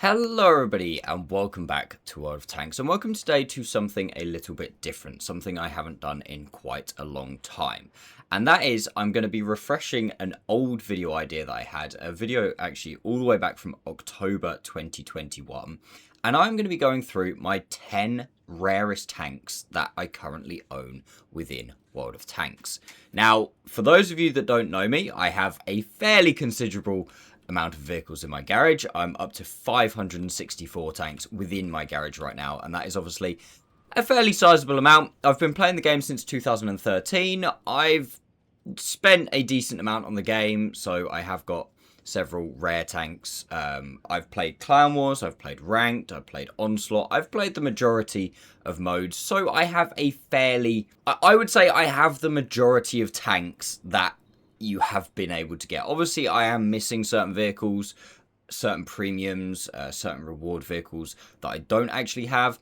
Hello everybody and welcome back to World of Tanks, and welcome today to something a little bit different, something I haven't done in quite a long time. And that is, I'm going to be refreshing an old video idea that I had, a video actually all the way back from October 2021. And I'm going to be going through my 10 rarest tanks that I currently own within World of Tanks. Now, for those of you that don't know me, I have a fairly considerable amount of vehicles in my garage. I'm up to 564 tanks within my garage right now, and that is obviously a fairly sizable amount. I've been playing the game since 2013. I've spent a decent amount on the game, so I have got several rare tanks. I've played Clan Wars, I've played Ranked, I've played Onslaught, I've played the majority of modes, so I have a fairly, I would say I have the majority of tanks that you have been able to get. Obviously, I am missing certain vehicles, certain premiums, certain reward vehicles that I don't actually have.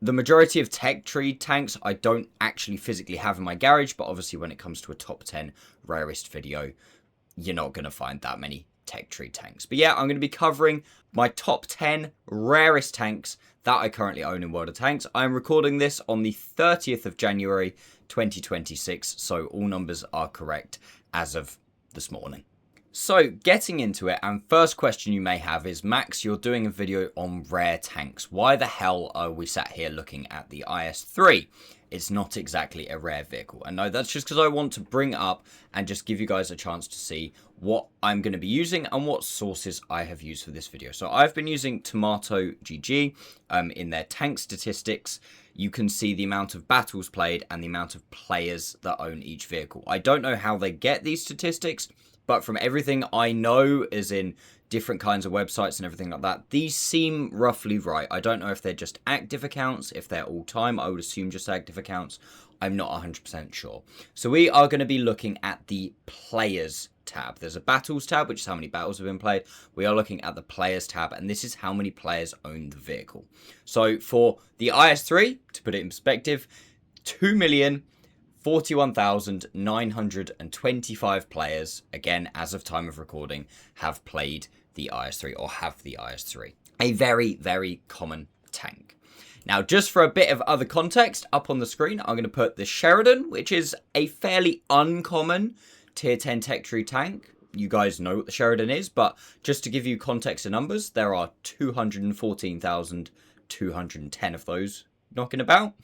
The majority of tech tree tanks I don't actually physically have in my garage, but obviously when it comes to a top 10 rarest video, you're not going to find that many tech tree tanks. But yeah, I'm going to be covering my top 10 rarest tanks that I currently own in World of Tanks. I'm recording this on the 30th of January 2026, so all numbers are correct as of this morning. So getting into it, and first question you may have is, Max, you're doing a video on rare tanks. Why the hell are we sat here looking at the IS-3? It's not exactly a rare vehicle. And no, that's just because I want to bring it up and just give you guys a chance to see what I'm going to be using and what sources I have used for this video. So I've been using Tomato GG in their tank statistics. You can see the amount of battles played and the amount of players that own each vehicle. I don't know how they get these statistics, but from everything I know, as in different kinds of websites and everything like that, these seem roughly right. I don't know if they're just active accounts, if they're all time. I would assume just active accounts. I'm not 100% sure. So we are going to be looking at the players tab. There's a battles tab, which is how many battles have been played. We are looking at the players tab, and this is how many players own the vehicle. So for the IS-3, to put it in perspective, 2,041,925 players, again, as of time of recording, have played the IS-3 or have the IS-3. A very, very common tank. Now, just for a bit of other context, up on the screen, I'm going to put the Sheridan, which is a fairly uncommon tier 10 tech tree tank. You guys know what the Sheridan is, but just to give you context and numbers, there are 214,210 of those knocking about.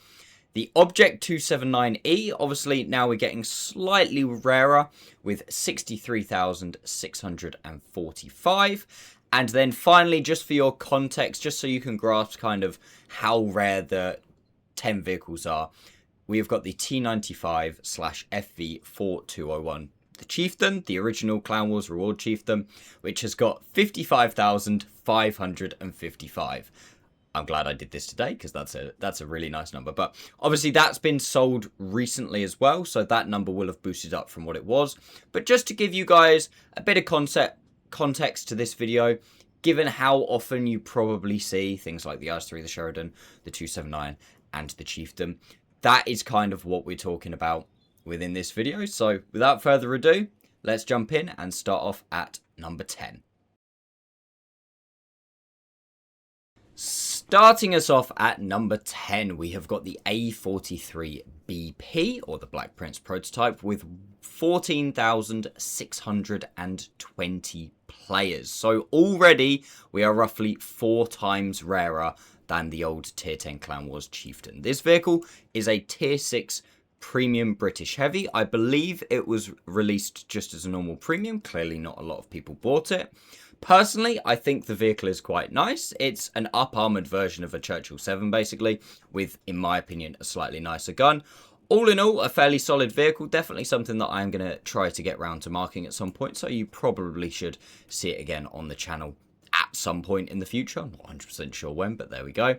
The Object 279E, obviously now we're getting slightly rarer with 63,645. And then finally, just for your context, just so you can grasp kind of how rare the 10 vehicles are, we have got the T95/FV4201, the Chieftain, the original Clan Wars Reward Chieftain, which has got 55,555. I'm glad I did this today because that's a really nice number. But obviously that's been sold recently as well, so that number will have boosted up from what it was. But just to give you guys a bit of context to this video, given how often you probably see things like the IS-3, the Sheridan, the 279, and the Chieftain, that is kind of what we're talking about within this video. So without further ado, let's jump in and start off at number 10. Starting us off at number 10, we have got the A43BP, or the Black Prince prototype, with 14,620 players. So already we are roughly 4 times rarer than the old tier 10 Clan Wars Chieftain. This vehicle is a tier 6 premium British heavy. I believe it was released just as a normal premium. Clearly not a lot of people bought it. Personally, I think the vehicle is quite nice. It's an up-armoured version of a Churchill 7, basically, with, in my opinion, a slightly nicer gun. All in all, a fairly solid vehicle. Definitely something that I'm going to try to get round to marking at some point, so you probably should see it again on the channel at some point in the future. I'm not 100% sure when, but there we go.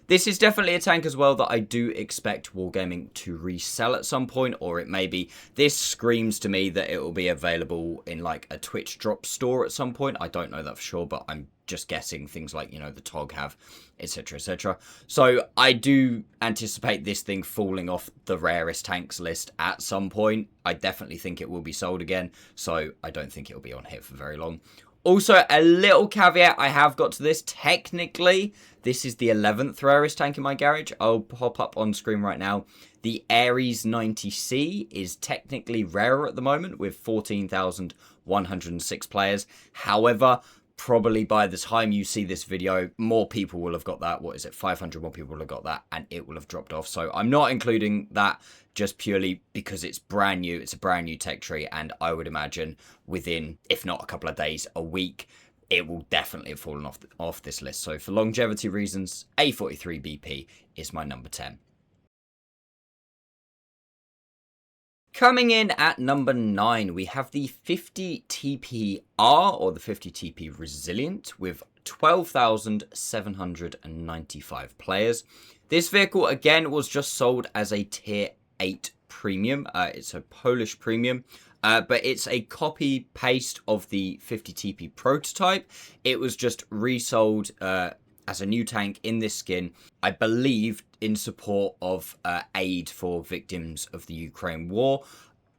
This is definitely a tank as well that I do expect Wargaming to resell at some point, or it may be. This screams to me that it will be available in like a Twitch drop store at some point. I don't know that for sure, but I'm just guessing. Things like, you know, the TOG have, etc, etc. So I do anticipate this thing falling off the rarest tanks list at some point. I definitely think it will be sold again, so I don't think it will be on here for very long. Also, a little caveat I have got to this. Technically, this is the 11th rarest tank in my garage. I'll pop up on screen right now. The Ares 90C is technically rarer at the moment with 14,106 players. However, probably by the time you see this video, more people will have got that. What is it? 500 more people will have got that, and it will have dropped off. So I'm not including that just purely because it's brand new. It's a brand new tech tree, and I would imagine within, if not a couple of days, a week, it will definitely have fallen off this list. So for longevity reasons, A43BP is my number 10. Coming in at number 9, we have the 50 TPR, or the 50 TP Resilient, with 12,795 players. This vehicle, again, was just sold as a Tier 8 Premium. It's a Polish Premium, but it's a copy-paste of the 50 TP Prototype. It was just resold as a new tank in this skin, I believe in support of aid for victims of the Ukraine war.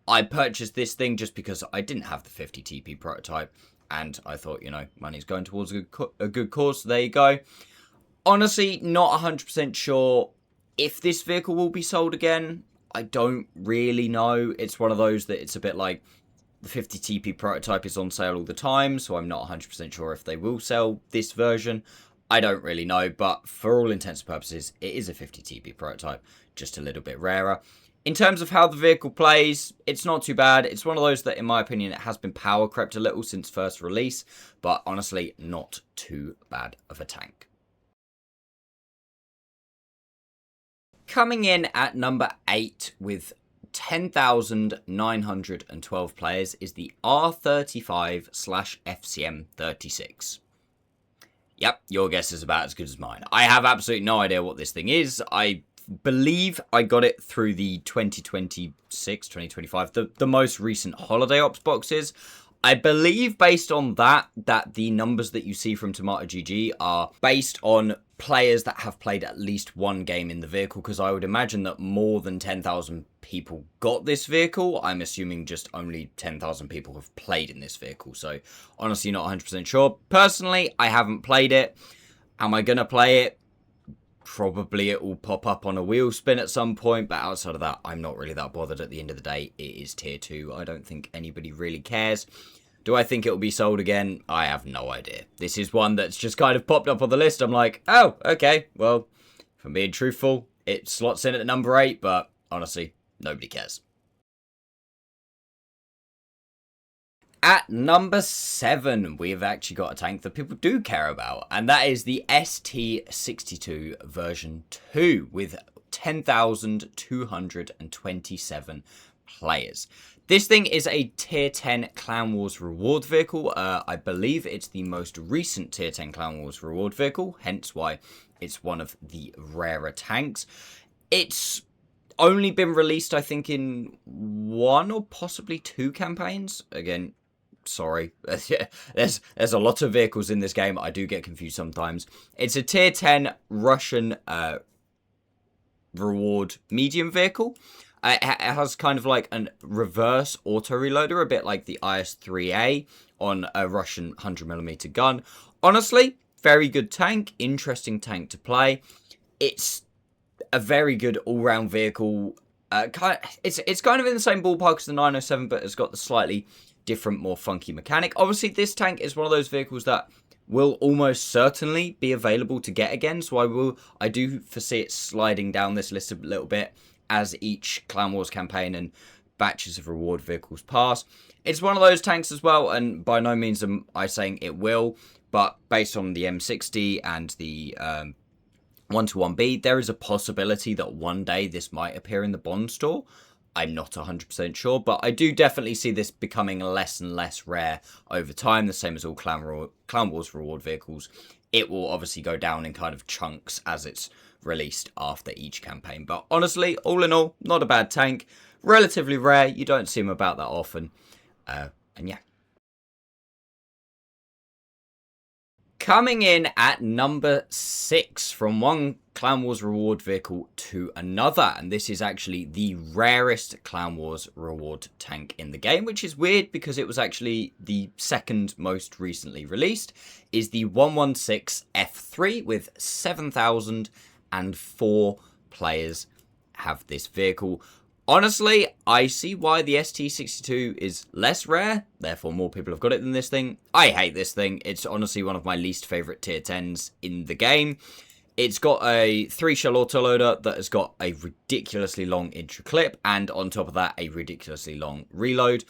I purchased this thing just because I didn't have the 50 TP prototype, and I thought, you know, money's going towards a good cause, so there you go. Honestly, not 100% sure if this vehicle will be sold again. I don't really know. It's one of those that it's a bit like the 50 TP prototype is on sale all the time, so I'm not 100% sure if they will sell this version. I don't really know, but for all intents and purposes, it is a 50 TP prototype, just a little bit rarer. In terms of how the vehicle plays, it's not too bad. It's one of those that, in my opinion, it has been power crept a little since first release, but honestly, not too bad of a tank. Coming in at number 8 with 10,912 players is the R35/FCM36. Yep, your guess is about as good as mine. I have absolutely no idea what this thing is. I believe I got it through the 2026, 2025, the most recent holiday ops boxes. I believe based on that the numbers that you see from Tomato GG are based on players that have played at least one game in the vehicle, because I would imagine that more than 10,000 people got this vehicle. I'm assuming just only 10,000 people have played in this vehicle, so honestly not 100% sure. Personally, I haven't played it. Am I going to play it? Probably it will pop up on a wheel spin at some point, but outside of that, I'm not really that bothered. At the end of the day, it is tier 2. I don't think anybody really cares. Do I think it will be sold again? I have no idea. This is one that's just kind of popped up on the list. I'm like, oh, okay, well, if I'm being truthful, it slots in at number 8, but honestly, nobody cares. At number 7, we've actually got a tank that people do care about, and that is the ST62 version 2 with 10,227 players. This thing is a Tier 10 Clan Wars reward vehicle. I believe it's the most recent Tier 10 Clan Wars reward vehicle, hence why it's one of the rarer tanks. It's only been released, I think, in 1 or possibly 2 campaigns. Again, sorry, there's a lot of vehicles in this game. I do get confused sometimes. It's a Tier 10 Russian reward medium vehicle. It has kind of like a reverse auto reloader, a bit like the IS-3A on a Russian 100mm gun. Honestly, very good tank, interesting tank to play. It's a very good all-round vehicle. It's kind of in the same ballpark as the 907, but it's got the slightly different, more funky mechanic. Obviously, this tank is one of those vehicles that will almost certainly be available to get again, so I do foresee it sliding down this list a little bit as each Clan Wars campaign and batches of reward vehicles pass. It's one of those tanks as well, and by no means am I saying it will, but based on the M60 and the 121B, there is a possibility that one day this might appear in the Bond store. I'm not 100% sure, but I do definitely see this becoming less and less rare over time, the same as all Clan Wars reward vehicles. It will obviously go down in kind of chunks as it's released after each campaign. But honestly, all in all, not a bad tank. Relatively rare. You don't see them about that often. And yeah. Coming in at number 6 from one Clan Wars reward vehicle to another, and this is actually the rarest Clan Wars reward tank in the game, which is weird because it was actually the second most recently released, is the 116 F3 with 7,004 players have this vehicle. Honestly, I see why the ST62 is less rare, therefore more people have got it than this thing. I hate this thing. It's honestly one of my least favourite tier 10s in the game. It's got a 3-shell autoloader that has got a ridiculously long intro clip, and on top of that, a ridiculously long reload.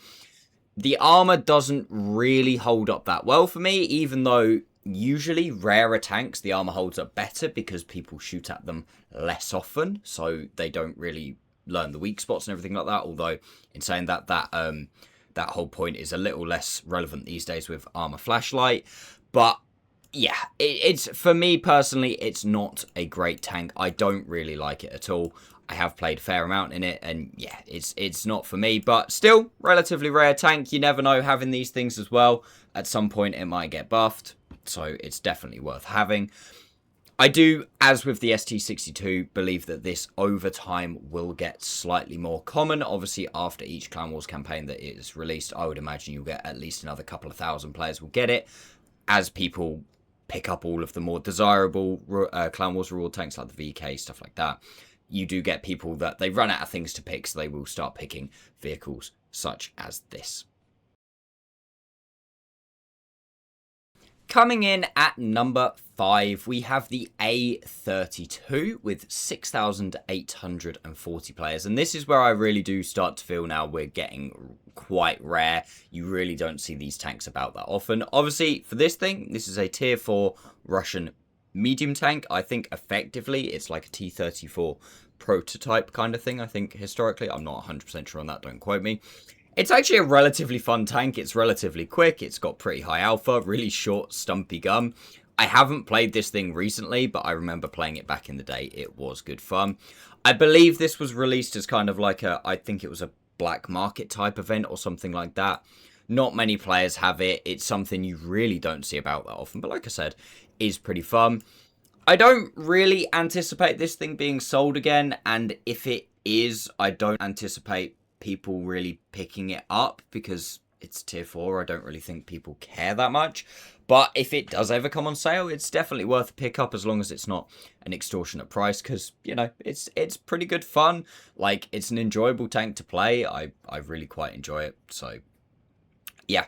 The armour doesn't really hold up that well for me, even though usually rarer tanks, the armour holds up better because people shoot at them less often, so they don't really learn the weak spots and everything like that. Although in saying that, that whole point is a little less relevant these days with armor flashlight. But yeah, it's for me personally, it's not a great tank. I don't really like it at all. I have played a fair amount in it, and yeah, it's not for me. But still, relatively rare tank. You never know having these things as well. At some point, it might get buffed, so it's definitely worth having. I do, as with the ST62, believe that this over time will get slightly more common. Obviously, after each Clan Wars campaign that is released, I would imagine you'll get at least another couple of thousand players will get it, as people pick up all of the more desirable Clan Wars reward tanks like the VK, stuff like that. You do get people that they run out of things to pick, so they will start picking vehicles such as this. Coming in at number 5, we have the A32 with 6,840 players. And this is where I really do start to feel now we're getting quite rare. You really don't see these tanks about that often. Obviously, for this thing, this is a tier 4 Russian medium tank. I think effectively it's like a T-34 prototype kind of thing, I think, historically. I'm not 100% sure on that, don't quote me. It's actually a relatively fun tank. It's relatively quick. It's got pretty high alpha, really short, stumpy gun. I haven't played this thing recently, but I remember playing it back in the day. It was good fun. I believe this was released as kind of like I think it was a black market type event or something like that. Not many players have it. It's something you really don't see about that often, but like I said, is pretty fun. I don't really anticipate this thing being sold again, and if it is, I don't anticipate people really picking it up because it's tier 4. I don't really think people care that much, but if it does ever come on sale, it's definitely worth a pick up as long as it's not an extortionate price, because you know it's pretty good fun. Like, it's an enjoyable tank to play. I really quite enjoy it, so yeah.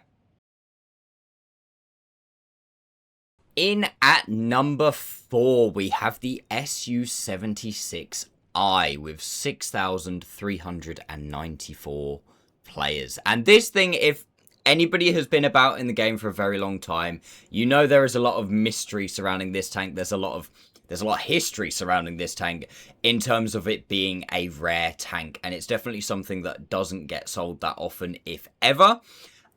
In at number 4, we have the SU-76I with 6,394 players. And this thing, if anybody has been about in the game for a very long time, you know there is a lot of mystery surrounding this tank. There's a lot of history surrounding this tank in terms of it being a rare tank. And it's definitely something that doesn't get sold that often, if ever.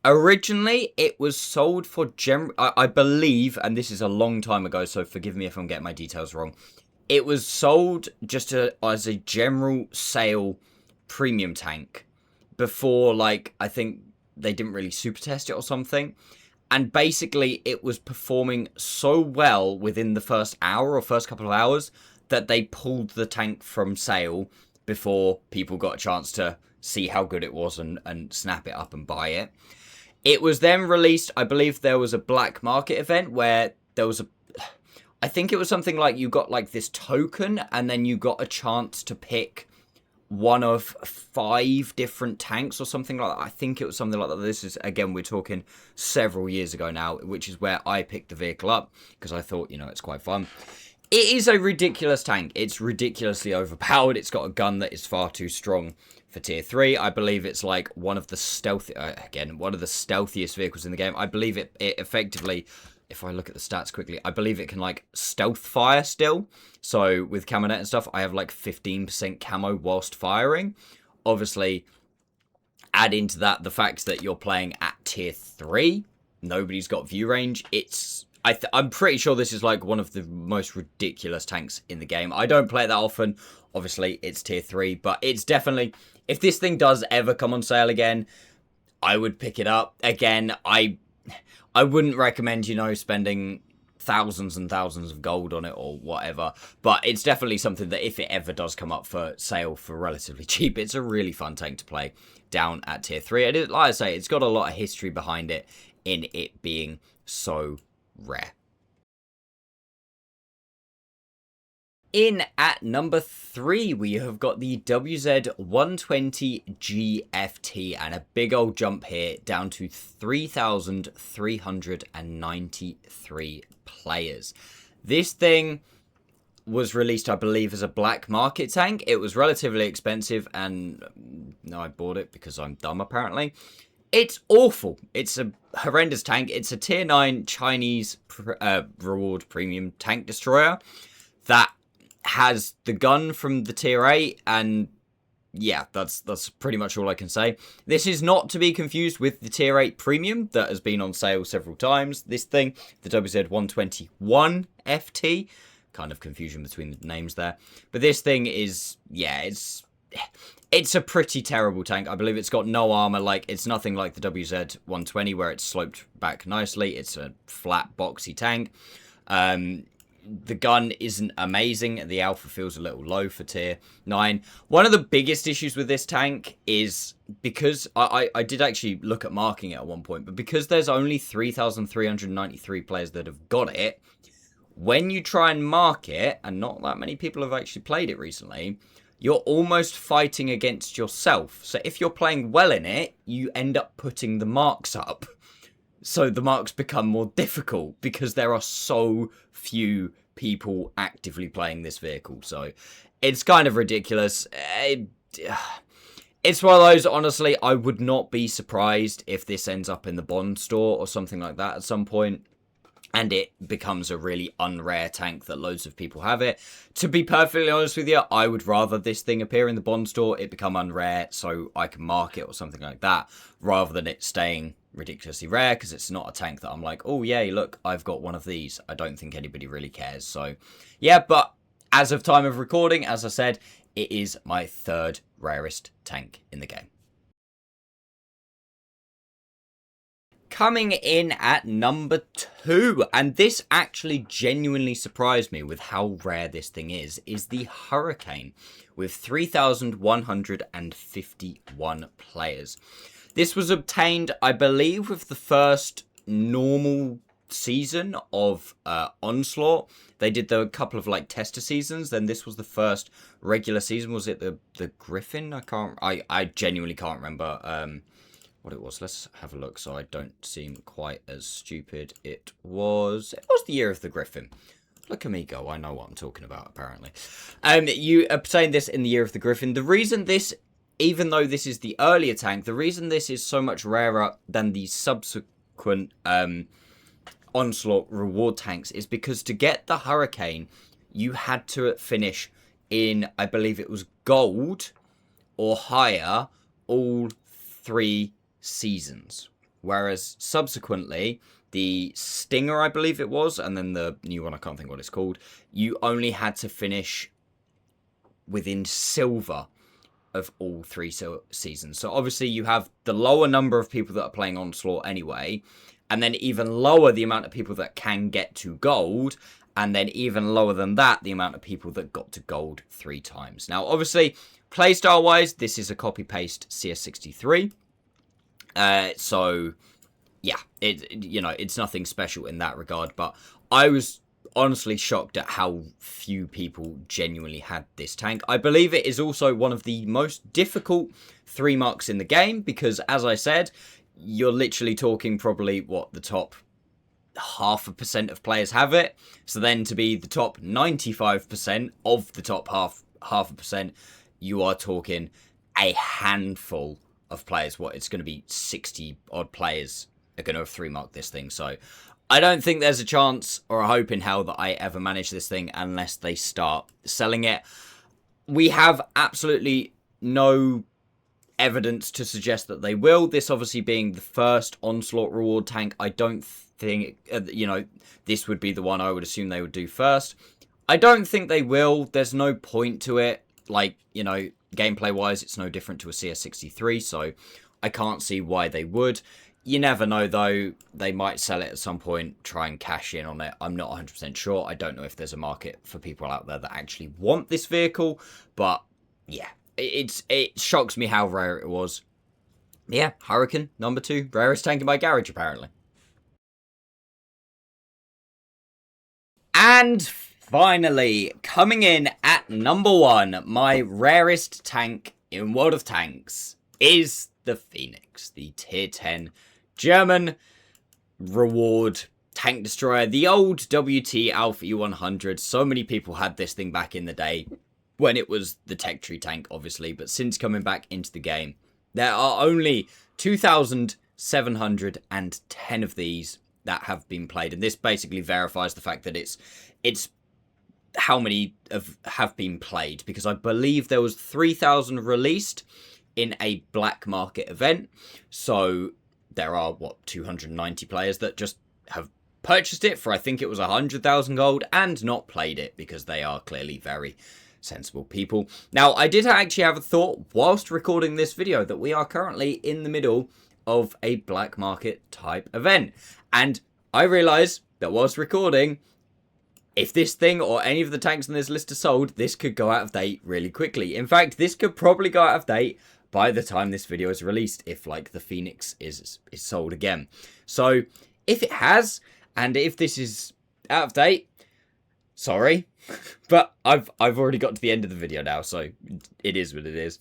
Originally, it was sold for I believe, and this is a long time ago, so forgive me if I'm getting my details wrong. It was sold just as a general sale premium tank before, like, I think they didn't really super test it or something. And basically, it was performing so well within the first hour or first couple of hours that they pulled the tank from sale before people got a chance to see how good it was and snap it up and buy it. It was then released, I believe there was a black market event where there was I think it was something like you got like this token and then you got a chance to pick one of 5 different tanks or something like that. I think it was something like that. This is, again, we're talking several years ago now, which is where I picked the vehicle up because I thought, you know, it's quite fun. It is a ridiculous tank. It's ridiculously overpowered. It's got a gun that is far too strong for tier 3. I believe it's like one of the stealthiest vehicles in the game. I believe it effectively, if I look at the stats quickly, I believe it can like stealth fire still. So with camonet and stuff, I have like 15% camo whilst firing. Obviously, add into that the fact that you're playing at tier 3. Nobody's got view range. I'm pretty sure this is like one of the most ridiculous tanks in the game. I don't play it that often. Obviously, it's tier 3, but it's definitely, if this thing does ever come on sale again, I would pick it up. Again, I wouldn't recommend, you know, spending thousands and thousands of gold on it or whatever. But it's definitely something that if it ever does come up for sale for relatively cheap, it's a really fun tank to play down at tier 3. And like I say, it's got a lot of history behind it in it being so rare. In at number 3, we have got the WZ120 GFT, and a big old jump here down to 3,393 players. This thing was released, I believe, as a black market tank. It was relatively expensive, and no, I bought it because I'm dumb, apparently. It's awful. It's a horrendous tank. It's a tier 9 Chinese reward premium tank destroyer that has the gun from the tier 8, and yeah, that's pretty much all I can say. This is not to be confused with the tier 8 premium that has been on sale several times. This thing, the WZ121 FT, kind of confusion between the names there. But this thing is, yeah, it's a pretty terrible tank. I believe it's got no armor. Like, it's nothing like the WZ120 where it's sloped back nicely. It's a flat, boxy tank. The gun isn't amazing. The alpha feels a little low for tier 9. One of the biggest issues with this tank is because I did actually look at marking it at one point, but because there's only 3,393 players that have got it, when you try and mark it, and not that many people have actually played it recently, you're almost fighting against yourself. So if you're playing well in it, you end up putting the marks up. So the marks become more difficult because there are so few people actively playing this vehicle. So it's kind of ridiculous. It's one of those, honestly, I would not be surprised if this ends up in the Bond store or something like that at some point, and it becomes a really unrare tank that loads of people have it. To be perfectly honest with you, I would rather this thing appear in the Bond store, it become unrare so I can mark it or something like that, rather than it staying ridiculously rare, because it's not a tank that I'm like, oh yay, look, I've got one of these. I don't think anybody really cares. So yeah, but as of time of recording, as I said, it is my 3rd rarest tank in the game. Coming in at number 2, and this actually genuinely surprised me with how rare this thing is the Hurricane with 3,151 players. This was obtained, I believe, with the first normal season of Onslaught. They did a couple of like tester seasons, then this was the first regular season. Was it the Griffin? I genuinely can't remember what it was. Let's have a look so I don't seem quite as stupid. It was the year of the Griffin. Look at me go, I know what I'm talking about, apparently. You obtained this in the year of the Griffin. The reason this, even though this is the earlier tank, the reason this is so much rarer than the subsequent Onslaught reward tanks is because to get the Hurricane, you had to finish in, I believe it was gold or higher, all 3 seasons. Whereas subsequently, the Stinger, I believe it was, and then the new one, I can't think what it's called, you only had to finish within silver of all 3 seasons. So obviously you have the lower number of people that are playing Onslaught anyway, and then even lower the amount of people that can get to gold, and then even lower than that, the amount of people that got to gold 3 times. Now, obviously, playstyle wise, this is a copy-paste CS63. So yeah, it's nothing special in that regard, but I was honestly shocked at how few people genuinely had this tank. I believe it is also one of the most difficult 3 marks in the game, because as I said, you're literally talking probably the top 0.5% of players have it. So then to be the top 95% of the top 0.5%, you are talking a handful of players. It's going to be 60 odd players are going to have 3 marked this thing. So I don't think there's a chance or a hope in hell that I ever manage this thing unless they start selling it. We have absolutely no evidence to suggest that they will. This obviously being the first Onslaught reward tank, I don't think, this would be the one I would assume they would do first. I don't think they will. There's no point to it. Like, gameplay wise, it's no different to a CS63, so I can't see why they would. You never know, though. They might sell it at some point, try and cash in on it. I'm not 100% sure. I don't know if there's a market for people out there that actually want this vehicle. But, yeah, it shocks me how rare it was. Yeah, Hurricane, number 2. Rarest tank in my garage, apparently. And finally, coming in at number 1, my rarest tank in World of Tanks is the Phoenix, the tier 10 German reward tank destroyer, the old WT Alpha E100. So many people had this thing back in the day when it was the tech tree tank, obviously, but since coming back into the game, there are only 2,710 of these that have been played, and this basically verifies the fact that it's how many have been played, because I believe there was 3,000 released in a black market event. So there are, 290 players that just have purchased it for, I think it was 100,000 gold, and not played it, because they are clearly very sensible people. Now, I did actually have a thought whilst recording this video that we are currently in the middle of a black market type event. And I realised that whilst recording, if this thing or any of the tanks on this list are sold, this could go out of date really quickly. In fact, this could probably go out of date by the time this video is released, if like the Phoenix is sold again. So if it has, and if this is out of date, sorry, but I've already got to the end of the video now, so it is what it is.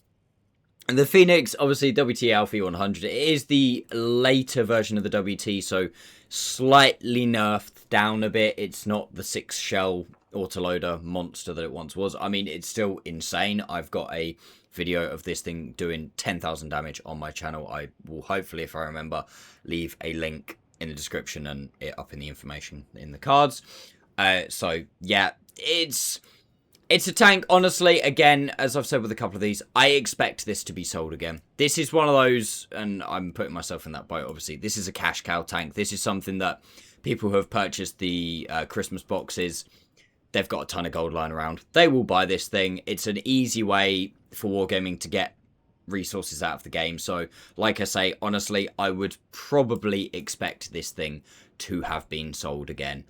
And the Phoenix, obviously WT Alpha 100, it is the later version of the WT, so slightly nerfed down a bit. It's not the 6-shell autoloader monster that it once was. I mean, it's still insane. I've got a video of this thing doing 10,000 damage on my channel. I will hopefully, if I remember, leave a link in the description and it up in the information in the cards. So yeah, it's a tank. Honestly, again, as I've said with a couple of these, I expect this to be sold again. This is one of those, and I'm putting myself in that boat, obviously. This is a cash cow tank. This is something that people who have purchased the Christmas boxes, they've got a ton of gold lying around. They will buy this thing. It's an easy way for Wargaming to get resources out of the game. So, like I say, honestly, I would probably expect this thing to have been sold again.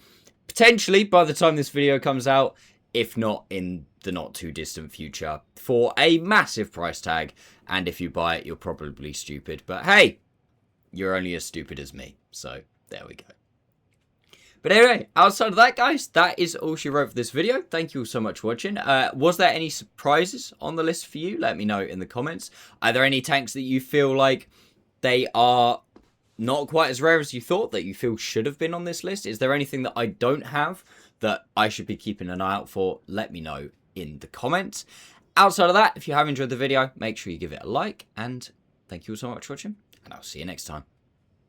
Potentially by the time this video comes out, if not in the not too distant future, for a massive price tag. And if you buy it, you're probably stupid. But hey, you're only as stupid as me. So there we go. But anyway, outside of that, guys, that is all she wrote for this video. Thank you all so much for watching. Was there any surprises on the list for you? Let me know in the comments. Are there any tanks that you feel like they are not quite as rare as you thought, that you feel should have been on this list? Is there anything that I don't have that I should be keeping an eye out for? Let me know in the comments. Outside of that, if you have enjoyed the video, make sure you give it a like, and thank you all so much for watching, and I'll see you next time.